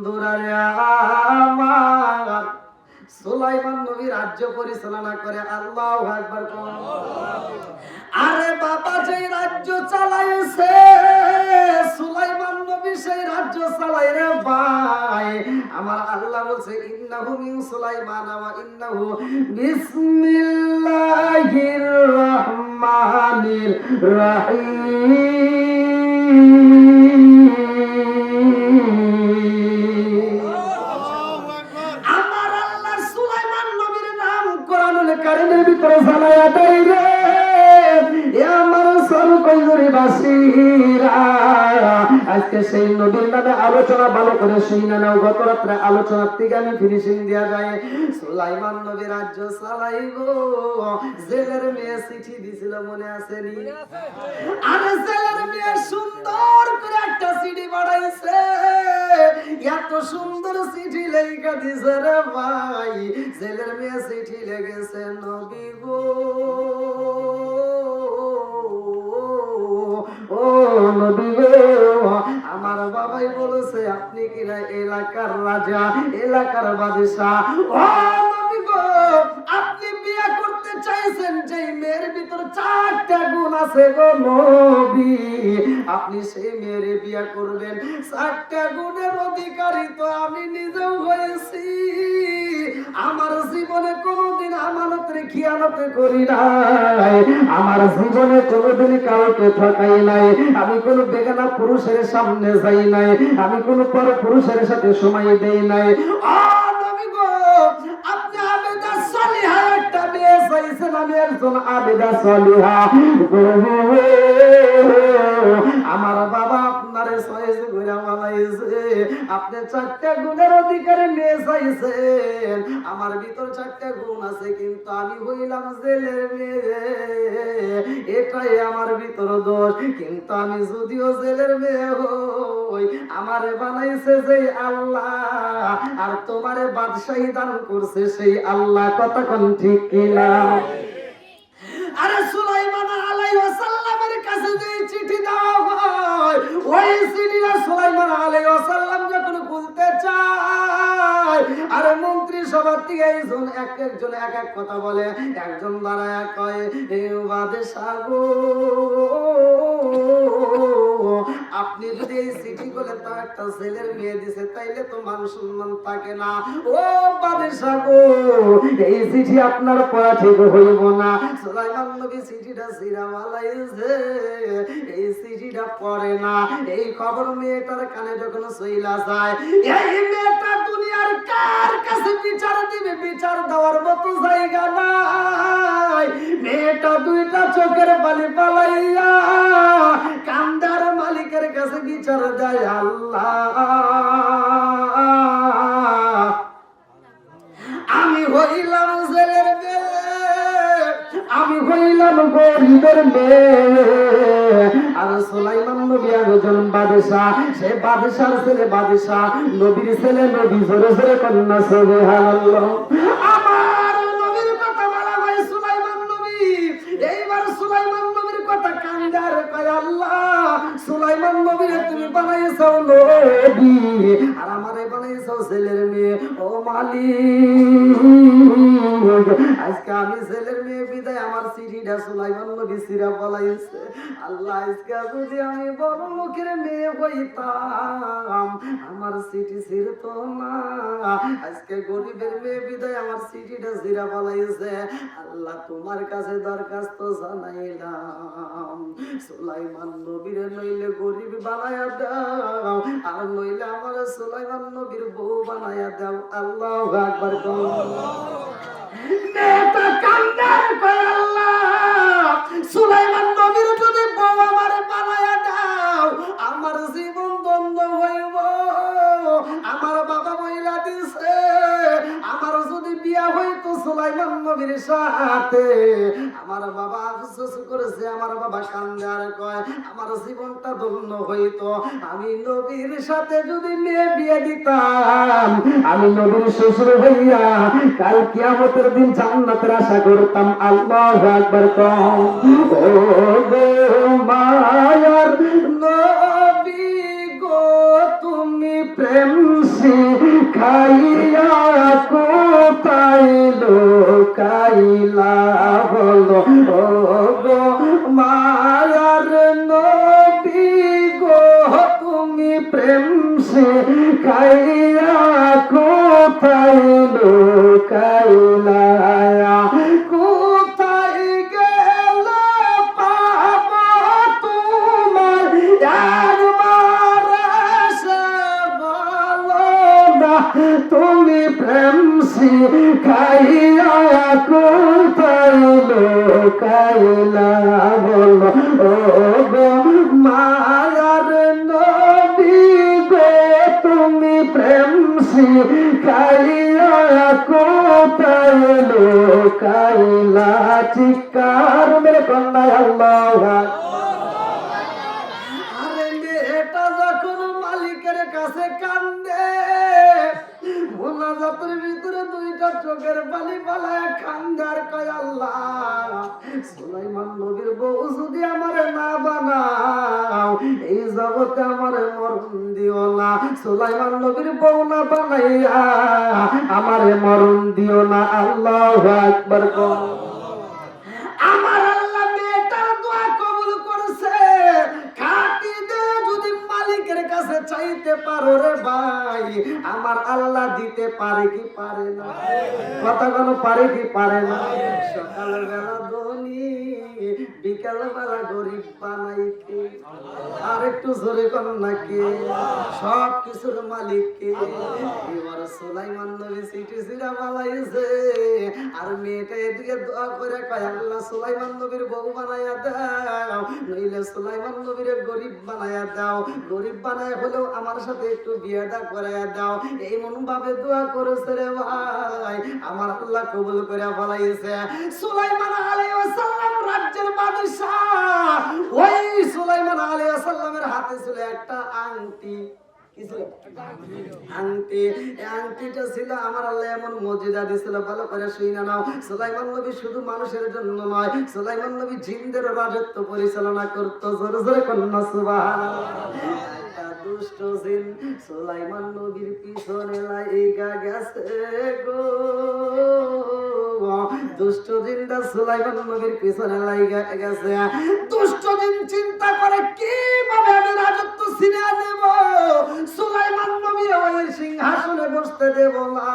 বন্ধুরা রে আমার, সুলাইমান নবী রাজ্য পরিচালনা করে। আল্লাহু আকবার। আরে বাবা, যেই রাজ্য চালাইছে সুলাইমান নবী, সেই রাজ্য চালাই রে ভাই। আমার আল্লাহ বলছে ইন্নাহু মিন সুলাইমান ওয়া ইন্নাহু বিসমিল্লাহির রহমানির রহিম। আমার আল্লাহ সুলাইমান নবীর নাম কোরআনুল কারীমের ভিতরে জানায়া দেয় রে আমার সরকইজুরি বাসীরা। আজকে সেই নবীর নামে আলোচনা ভালো করে শুনে নাও। গত রাত্রে আলোচনার থেকে আমি ফিনিশিং দেয়া যায়। সুলাইমান নবী রাজ্য চালাইবো, জেলের মেয়ে চিঠি দিছিল, মনে আছে নি? আরে জেলের মেয়ে সুন্দর করে একটা চিঠি পাঠাইছে। এত সুন্দর চিঠি লেখা দিছে রে ভাই। জেলের মেয়ে চিঠি লেগেছে, নবী গো, ও নবী গো, আমার বাবাই বলেছে আপনি কিনা এলাকার রাজা, এলাকার বাদশাহ। ও নবী গো, আপনি বিয়ে করতে চাইছেন যে মেয়ের ভিতর 4টা গুণ আছে গো নবী, আপনি সেই মেয়ের বিয়ে করবেন। 4টা গুণের অধিকারী তো আমি নিজেও হয়েছি। আমার জীবনে কোনোদিন আমানতের খিয়ানত করি নাই, আমার জীবনে কোনোদিন কাউকে ঠকাই নাই, আমি কোনো বেগানা পুরুষের সামনে যাই নাই, আমি কোনো পর পুরুষের সাথে সময় দেই নাই। নবী গো, আপনি আবেদা সলিহা একটা মেয়ে চাইছেন, আমি একজন আবেদা সলিহা। আমার বাবা আপনারে চয়েস করে বানাইছে, আপনি 4টা গুণের অধিকারে মেয়ে চাইছেন। আমার ভিতর 4টা গুণ আছে, কিন্তু আমি হইলাম জেলের মেয়ে, এটাই আমার ভিতর দোষ। কিন্তু আমি যদিও জেলের মেয়ে হই, আমারে বানাইছে যে আল্লাহ, আর তোমারে বাদশাহী দান করছে সেই আল্লাহ। কথা কোন ঠিক কিনা? আরে সুলাইমান আলাইহিস সালামের কাছে যে চিঠি দেওয়া হয়, ওই চিঠিটা সুলাইমান আলাইহিস সালাম যখন খুলতে চায়, আরে মন্ত্রী সভা থেকে একজন এক এক কথা বলে। একজন দাঁড়ায় কয়, এ বাদশাহ গো, আপনি যদি এই চিঠি বলে তো একটা ছেলের মেয়ে দিছে, তাইলে তো মান সম্মান থাকে না। ও বাদশাহ গো, এই চিঠি আপনার পড়া ঠিক হইব না। সুলাইমান নবী চিঠিটা ছিঁড়া মালাইছে, এই চিঠিটা পড়ে না। এই খবর মেয়েটার কানে যখন চইলা যায়, এই মেয়েটা দুনিয়ার কার কাছে বিচার দিবে? বিচার দেওয়ার মতো জায়গা নাই। মেয়েটা 2টা চোখের পানি পালাইয়া কান্দার মালিকের কাছে বিচার দেয়, আল্লাহ আমি হইলাম জেলের মেয়ে, আমি হইলাম গরিবের মেয়ে। আর সুলাইমান নবী একজন বাদশাহ, সে বাদশার ছেলে বাদশাহ, নবীর ছেলে নবী। জোরে জোরে কন্যা সুবহানাল্লাহ। আমার নবীর কথা বলা হয় সুলাইমান নবী। এইবার সুলাইমান নবীর কথা কান্দার কয়, আল্লাহ সুলাইমান নবীরে তুমি বানাইছো নবী, আর আমারে বানাইছো ছেলের মেয়ে। ও মালিক, আজকে আমি ছেলের মেয়ে বিদায় আমার চিঠিটা সুলাইমান নবী ছিঁড়া পলাইছে। আল্লাহ, আজকে যদি আমি বড় লোকের মেয়ে হইতাম, আমার চিঠি ছিঁড়তো না। আজকে গরিবের মেয়ে বিদায় আমার চিঠিটা ছিঁড়া পলাইছে। আল্লাহ, তোমার কাছে দরখাস্ত জানাইলাম, সুলাইমান নবীর নইলে গরিব বানায়া দাও, আর নইলে আমার সুলাইমান নবীর বউ বানায়া দাও। আল্লাহু আকবার। মেয়েটা কান্দার কয়, আল্লাহ সুলাইমান নবীর যদি বউ আমারে বানায়া দাও, আমার জীবন বন্ধ হইব। আমার বাবা মহিলা দিছে, আমার যদি বিয়া হইতো সুলাইমান নবীর সাথে, আমার বাবা আফসোস করেছে, আমার বাবা কান্দে আর কয় আমার জীবনটা ধন্য হইতো। আমি নবীর সাথে যদি মেয়ে বিয়ে দিতাম, আমি নবীর শ্বশুর হইয়া কাল কিয়ামতের দিন জান্নাতের আশা করতাম। আল্লাহু আকবার। ও গো মায়ার নবী গো, তুমি প্রেম শিখাইয়া কোথায় লুকাইলা বলো ও গো মায়ার নবী গো তুমি প্রেম শিখাইয়া কোথায় লুকাইলা কোথায় গেলে পাবো তোমার একবার এসে বলো না তুমি প্রেম শিখাইয়া কোথায় লুকাইলা বলো ও গো মায়ার নবী গো তুমি প্রেম শিখাইয়া কোথায় লুকাইলা চিৎকার মেরে কন্যা আল্লাহু আরে মেয়েটা যখন মালিকের কাছে কান্দে মোনাজাতের ভিতরে দুইটা চোখের পানি পালায় কান্দার কয় আল্লাহ সুলাইমান নবীর বউ যদি আমারে না বানাও এই জগতে আমারে মরণ দিও না সুলাইমান নবীর বউ না বানাইয়া আমারে মরণ দিও না আল্লাহু আকবার আমার আল্লাহ মেয়েটার দোয়া কবুল করছে খাটি দে যদি মালিকের কাছে চাইতে পারো রে ভাই আমার আল্লাহ দিতে পারে কি পারে না কথা কোনো পারে কি পারে না সকালবেলা ধনী বিকালবেলা গরিব বানাইকে আর একটু জোরে কর নাকি সব কিছুর মালিক কে এবার সুলাইমান নবী সিটি সিরা বানাইছে আর মেয়েটা এদিকে দোয়া করে কয় আল্লাহ সুলাইমান নবীর বউ বানায়া দাও নইলে সুলাইমান নবীর গরিব বানায়া দাও গরিব বানায় হলেও আমার সাথে একটু বিয়েটা করায়া দাও এই মন ভাবে দোয়া করেছে রে ভাই আমার আল্লাহ কবুল করে ফলাইছে সুলাইমান আলাইহিস সালাম রাজ্যের বাদশা ওই সুলাইমান আলাইহিস সালামের হাতে ছিল একটা আংটি আংটিটা ছিল আমার আল্লাহ এমন মর্যাদা দিয়েছিল ভালো করে শুনে নাও সুলাইমান নবী শুধু মানুষের জন্য নয় সুলাইমান নবী জিনদের রাজত্ব পরিচালনা করত জোরে জোরে কন্যা সুবহানাল্লাহ দুষ্ট জিন সুলাইমান নবীর পিছনে লাগা গেছে গো দুষ্ট জিনটা সুলাইমান নবীর পিছনে লাগা গেছে দুষ্ট জিন চিন্তা করে কিভাবে আমি রাজত্ব ছিনিয়ে নেব সুলাইমান নবী ওই সিংহাসনে বসতে দেব না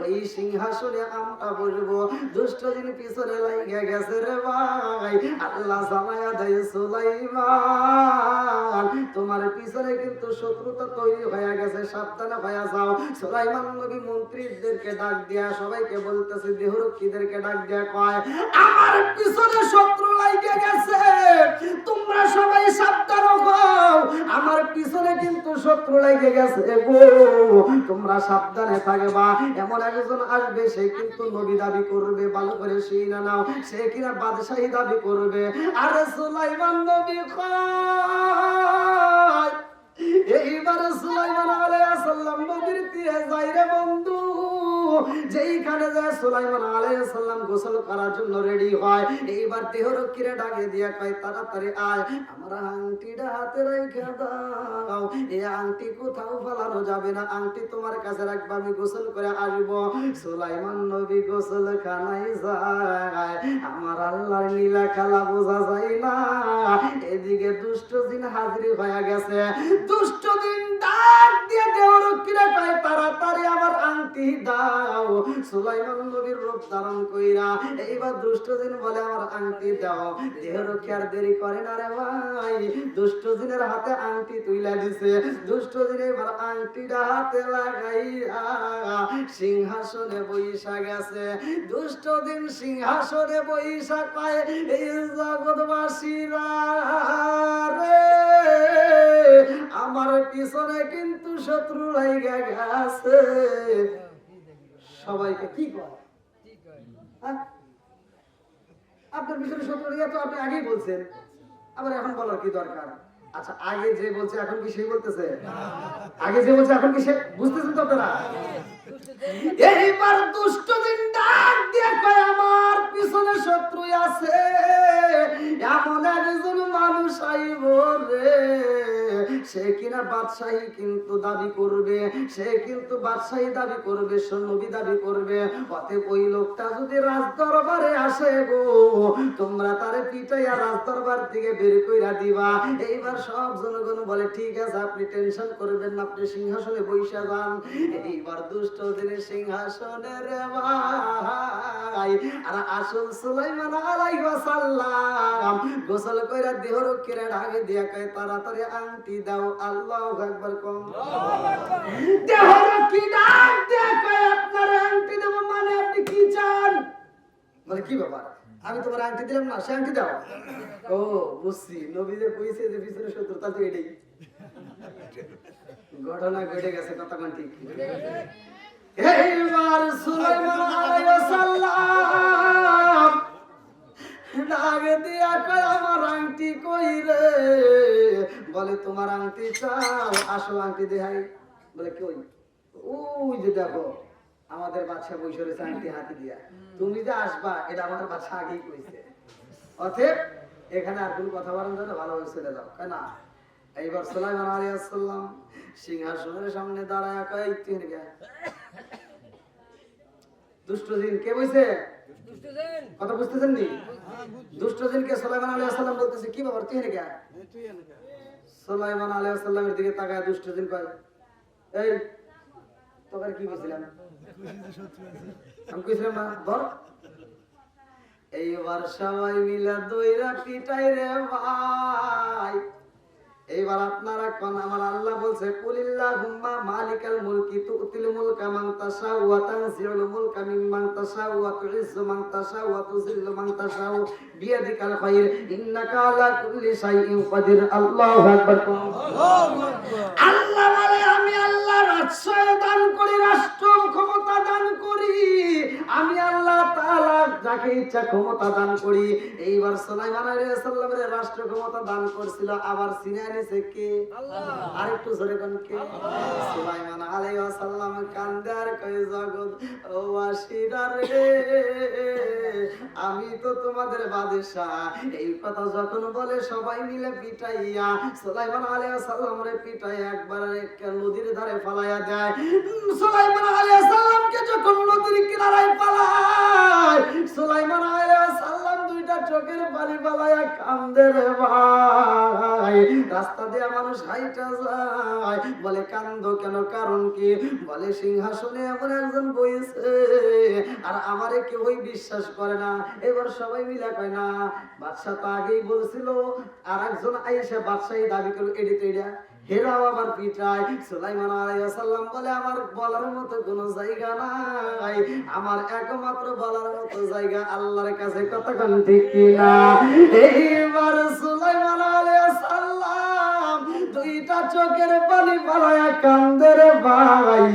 ওই সিংহাসনে আমরা বসবো দুষ্ট জিন পিছনে লাগা গেছে রে ভাই আল্লাহ জানায়া দেয় সুলাইমান তোমার পিছনে কিন্তু শত্রুতা তৈরি হয়ে গেছে সাবধানে হয়ে যাও সুলাইমান নবী মন্ত্রীদেরকে ডাক দিয়া সবাইকে বলতেছে দেহরক্ষীদেরকে ডাক দিয়া কয় আমার পিছনে শত্রু লাগে গেছে তোমরা সবাই সাবধান হও আমার পিছনে কিন্তু শত্রু লাগে গেছে গো তোমরা সাবধানে থাকবা এমন একজন আসবে সে কিন্তু নবী দাবি করবে ভালো করে শুনে নাও সে কিনা বাদশাহী দাবি করবে আরে সুলাইমান নবী কয় এইবার সুলাইমান আলাইহিস সালাম নদীর তীরে যায় রে বন্ধু যেইখানে যায় সুলাইমান আলাইহিস সালাম গোসল করার জন্য রেডি হয় এইবার দেহরক্ষীরা ডাকে দিয়া কয় তাড়াতাড়ি আয় আমার আংটিটা হাতে রেখে দাও এই আংটি কোথাও ফেলানো যাবে না আংটি তোমার কাছে রাখবা আমি গোসল করে আসবো সুলাইমান নবী গোসল খানায় যায় আমার আল্লাহর নীলা খেলা বোঝা যায় না এদিকে দুষ্ট জিন হাজির হয়ে গেছে দুষ্ট দিন ডাক দিয়ে দেহরক্ষীরা কয় তাড়াতাড়ি আমার আংটি দাও সুলাইমান নবীর রূপ ধারণ কইরা এইবার দুষ্ট দিন বলে আমার আংটি দাও দেহরক্ষী আর দেরি করে না রে ভাই দুষ্ট দিনের হাতে আংটি তুইলা দিছে দুষ্ট দিন এবার আংটিটা হাতে লাগাইয়া সিংহাসনে বইসা গেছে দুষ্ট দিন সিংহাসনে বইসা কয় এই জগৎবাসীরা রে আমার পিছনে কিন্তু শত্রু লাগা গেছে সবাইকে কি কয় আপনার পিছনে শত্রু লাগা তো আপনি আগেই বলছেন আবার এখন বলার কি দরকার আচ্ছা আগে যে বলছে এখন কি সেই বলতেছে আগে যে বলছে এখন কি সে বুঝতেছেন তো আপনারা এইবার দুষ্ট দিন ডাক দিয়ে কয় আমার পিছনে শত্রু আছে এমন একজন মানুষ আইব রে সে কিনা বাদশাহী কিন্তু দাবি করবে, সে কিন্তু বাদশাহী দাবি করবে, নবী দাবি করবে। অতএব ওই লোকটা যদি রাজ দরবারে আসে গো, তোমরা তারে পিটাইয়া রাজ দরবার থেকে বের কইরা দিবা। এইবার সব জনগণ বলে ঠিক আছে, আপনি টেনশন করবেন না, আপনি সিংহাসনে বইসা যান। এইবার দুষ্ট দিনের সিংহাসনে রে ভাই, আর আসল সুলাইমান আলাইহিস সালাম গোসল কইরা দেহ রক্ষীরা ঢাকে দিয়া কয় তাড়াতাড়ি আংটি দাও। আল্লাহু আকবার কম। দেহ রক্ষী ডাক দিয়া কয় আপনার আংটি দেব মানে আপনি কি চান? বলে কি ব্যাপার, আমি তোমার আংটি দিলাম না, সে আংটি দাও। ও বুঝছি, নবী যে কইছে যে পিছনে শত্রুতা তো এটাই ঘটনা ঘটে গেছে, কথা কোন ঠিক। এইবার সুলাইমান আলাইহিস সালাম ডাকে দিয়া কয় আমার আংটি কই রে? বলে তোমার আংটি চাও, আসো আংটি দেখাই। বলে কই? ওই যে দেখো আমাদের বাদশা বসে রয়েছে আংটি হাতে দিয়া, তুমি যে আসবা এটা আমার বাদশা আগেই কইছে। অতএব এখানে আর কোন কথা বলেন না, ভালোভাবে চলে যাও। কেন এইবার সুলাইমান আলাইহিস সালাম সিংহাসনের সামনে দাঁড়ায় কয় তিন গে দুষ্ট জিন কে বইছে? কথা বুঝতেছেন নি? দুষ্ট জিনকে সুলাইমান আলাইহিস সালাম বলতেছে কি ব্যাপার তুই কে? সুলাইমান আলাইহিস সালামের দিকে তাকায় দুষ্ট জিন কয় এই তোকে কি বলছিলাম? আমি কইছিলাম না ধর। এইবার সবাই মিলে দইরা পিটাই রে ভাই। এইবার আপনারা কোন আমার আল্লাহ বলছে কুলিল্লাহুম্মা মালিকাল মুলকি তুতিল মুলকা মান তাশাউ ওয়া তানজিউল মুলকা মিম্মান তাশাউ ওয়া তুইজ্জু মান তাশাউ ওয়া তুযিল্লু মান তাশাউ বিয়াদিকাল খায়র ইন্নাকা আলা কুল্লি শাইইন কাদির। আল্লাহু আকবার। আল্লাহু আকবার। আল্লাহ বলে আমি আল্লাহ রাষ্ট্র দান করি, রাষ্ট্র ক্ষমতা দান করি, আমি আল্লাহ তাআলা যাকে ইচ্ছা ক্ষমতা দান করি। এইবার সুলাইমান আলাইহিস সালামের রাষ্ট্র ক্ষমতা দান করছিল, আবার সিনাই নিছে কে? আল্লাহ। আরেকটু জোরে কোন কে? সুলাইমান আলাইহিস সালাম কান্দার কয় জগৎ ও আশিরা রে, আমি তো তোমাদের বাদশা। এই কথা যখন বলে সবাই মিলে পিটাইয়া সুলাইমান আলাইহিস সালামরে পিটাইয়া একবার নদীর ধারে ফালাইয়া দেয়। সুলাইমান আলাইহিস সালামকে যখন নদীর কিনারায় পালায়, সুলাইমান আলাইহিস সালাম দুইটা চোখের পানি ফালাইয়া কান্দে রে ভাই। রাস্তা দিয়ে মানুষ হাইটা যায়, বলে কান্দো কেন, কারণ কি? বলে সিংহাসনে এমন একজন বইছে আর আমারে কেউই বিশ্বাস করে না। এবার সবাই মিলে কয় না বাদশা তো আগেই বলছিল, আর একজন আইসা বাদশাহী দাবি করলো এডিতে এডিয়া হেরাও আবার পিটায়। সুলাইমান আলাইহিস সালাম বলে আমার বলার মতো কোনো জায়গা নাই, আমার একমাত্র বলার মতো জায়গা আল্লাহর কাছে। কথা কোন ঠিক কিনা? এইবার সুলাইমান আলাইহিস সালাম দুইটা চোখের পানি ফালায়া কান্দে রে ভাই।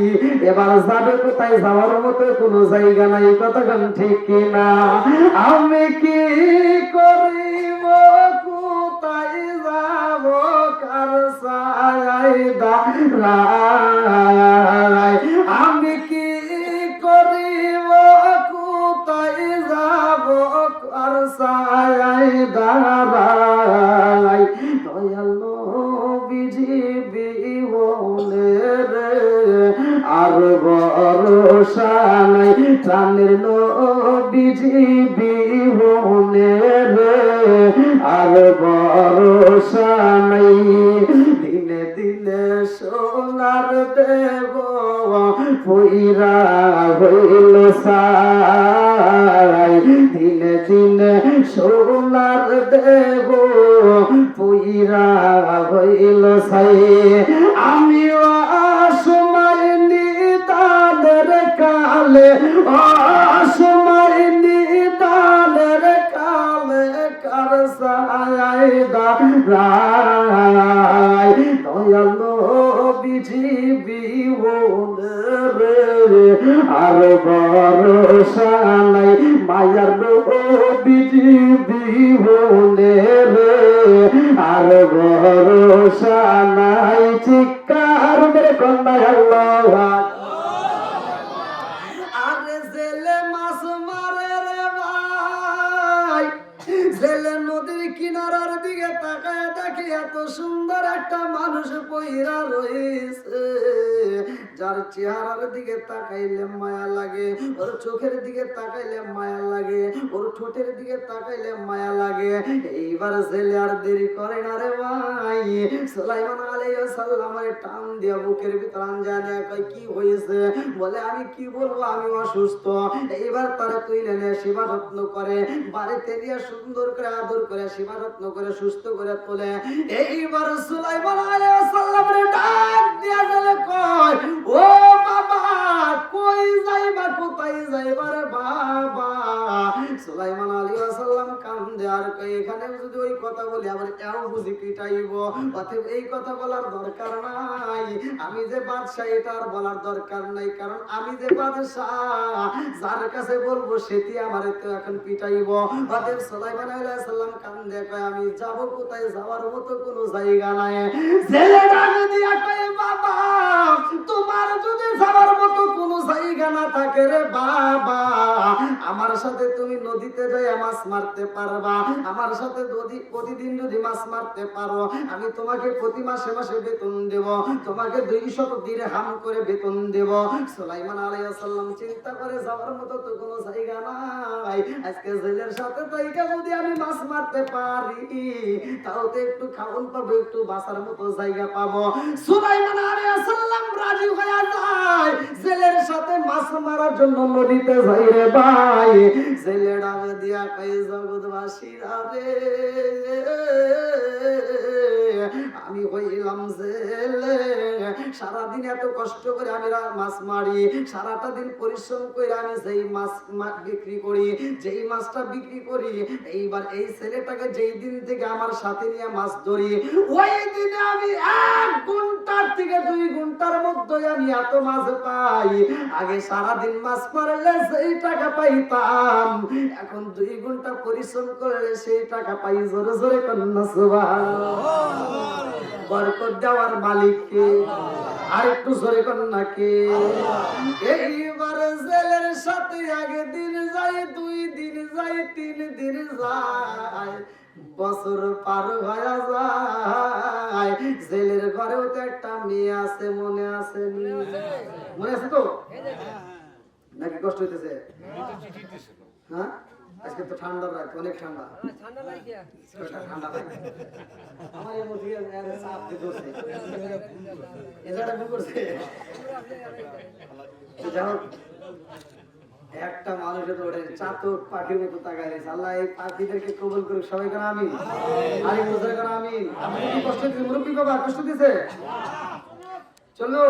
এবার যাবে কোথায়, যাওয়ার মতো কোনো জায়গা নাই। কথা কোন ঠিক কিনা? আমি কি করিব, কোথায় যাব, কার ছায়ায় দাঁড়াই? আমি কি করিব, কোথায় যাব, কার ছায়ায় দাঁড়াই? দয়াল নবীজি বিহনে রে আর ভরসা নাই, প্রাণের নবীজি বিহনে রে আর ভরসা নাই। দিনে দিনে সোনার দেব পইরা হইল সাই, দিনে দিনে সোনার দেব পইরা হইল সাই। আমিও আসমাই নিদানের কালে, আসমাই নিদানের কালে কার ছায়ায় দাঁড়াই? দয়াল নবীজি বিহনে রে আর ভরসা নাই, মায়ার নবীজি বিহনে রে আর ভরসা নাই। চিৎকার মেরে কন্যা আল্লাহ। আরে জেলে মাছ মারে রে ভাই, জেলে নদীর কিনারার দিকে তাকায় দেখে এত সুন্দর একটা মানুষ পইরা রয়েছে, যার চেহারার দিকে তাকাইলে মায়া লাগে, ওর চোখের দিকে তাকাইলে মায়া লাগে, ওর ঠোঁটের দিকে তাকাইলে মায়া লাগে। এইবার ছেলে আর দেরি করে না রে ভাই, সুলাইমান আলাইহিস সালামের টান দিয়া বুকের ভিতর আনজানে কই কি হয়েছে? বলে আমি কি বলবো, আমি অসুস্থ। এইবার তারা তুইলে নে, সেবা যত্ন করে, বাড়িতে নিয়ে সুন্দর করে আদর করে সেবা যত্ন করে সুস্থ করে তোলে। এইবার সুলাইমান আলাইহিস সালামের ডাক দিয়া গেলে কয়, ও বাবা কই যাইবা, কোথায় যাইবা রে বাবা? সুলাইমান আলাইহিস সালাম কান্দে আর কই, এখানে যদি ওই কথা বলি আবার এও বুঝি পিটাইব, অতএব এই কথা বলার দরকার নাই। আমি যে বাদশা এটা আর বলার দরকার নাই, কারণ আমি যে বাদশা, যার কাছে বলবো সেটি আমারে তো এখন পিটাইব। অতএব সুলাইমান আলাইহিস সালাম কান্দে কয়, আমি যাব কোথায়? যাওয়ার মতো কোনো জায়গা নাই। ছেলে ডাক দিয়া কয়, বাবা তোমার যদি যাওয়ার মতো কোনো জায়গা না থাকে রে বাবা, আমার সাথে তুমি নদীতে যাইয়া মাছ মারতে পারবা। আমার সাথে যদি প্রতিদিন যদি মাছ মারতে পারো, আমি তোমাকে প্রতি মাসে মাসে বেতন দেব, তোমাকে 200 দিরহাম করে বেতন দেব। সুলাইমান আলাইহিস সালাম চিন্তা করে, যাওয়ার মতো তো কোনো জায়গা নাই, আজকে জেলের সাথে তাইকা যদি আমি মাছ মারতে পারি, তাও তো একটু খাওন পাবো, একটু বাঁচার মতো জায়গা পাবো। সুলাইমান আলাইহিস সালাম রাজি হয়ে যায়, জেলের সাথে মাছ মারার জন্য নদীতে যাই রে ভাই। জেলে ডাক দিয়া কই, জগৎবাসীরা রে, আমি হইলাম জেলে, সারাদিন এত কষ্ট করে আমি মাছ মারি, সারাটা দিন পরিশ্রম করে আমি যেই মাছ বিক্রি করি, যেই মাছটা বিক্রি করি, এইবার এই ছেলেটাকে যেই দিন থেকে আমার সাথে নিয়ে মাছ ধরি, ওই দিনে আমি 1 ঘন্টার থেকে 2 ঘন্টার মধ্যে আমি এত মাছ পাই। আগে সারাদিন মাছ মারলে সেই টাকা পাইতাম, এখন 2 ঘন্টা পরিশ্রম করলে সেই টাকা পাই। জোরে জোরে কন্যা সুবহানাল্লাহ। বরকত দেওয়ার মালিক কে? আর একটু জোরে কন্যা কে? এইবার জেলের সাথে আগে দিন যায়, 2 দিন যায়, 3 দিন যায়, বছর পার হয়ে যায়। জেলের ঘরেও তো একটা মেয়ে আছে, মনে আছে? মনে আছে তো নাকি কষ্ট হইতেছে? হ্যাঁ, আজকে তো ঠান্ডা রাত, অনেক ঠান্ডা। ঠান্ডা লাগে, আমার এই মুখে চাপ দিয়ে ধরছে, এজাটা ভুল করছে। যাও, একটা মানুষের তো ওটা চাতক পাখির মতো তাকায় রয়েছে। আল্লাহ এই পাখিদেরকে কবুল করুক, সবাই কেন আমিন, আরে মুসলমান কেন আমিন। কষ্ট দিচ্ছে মুরব্বী বাবা, কষ্ট দিছে, চলো।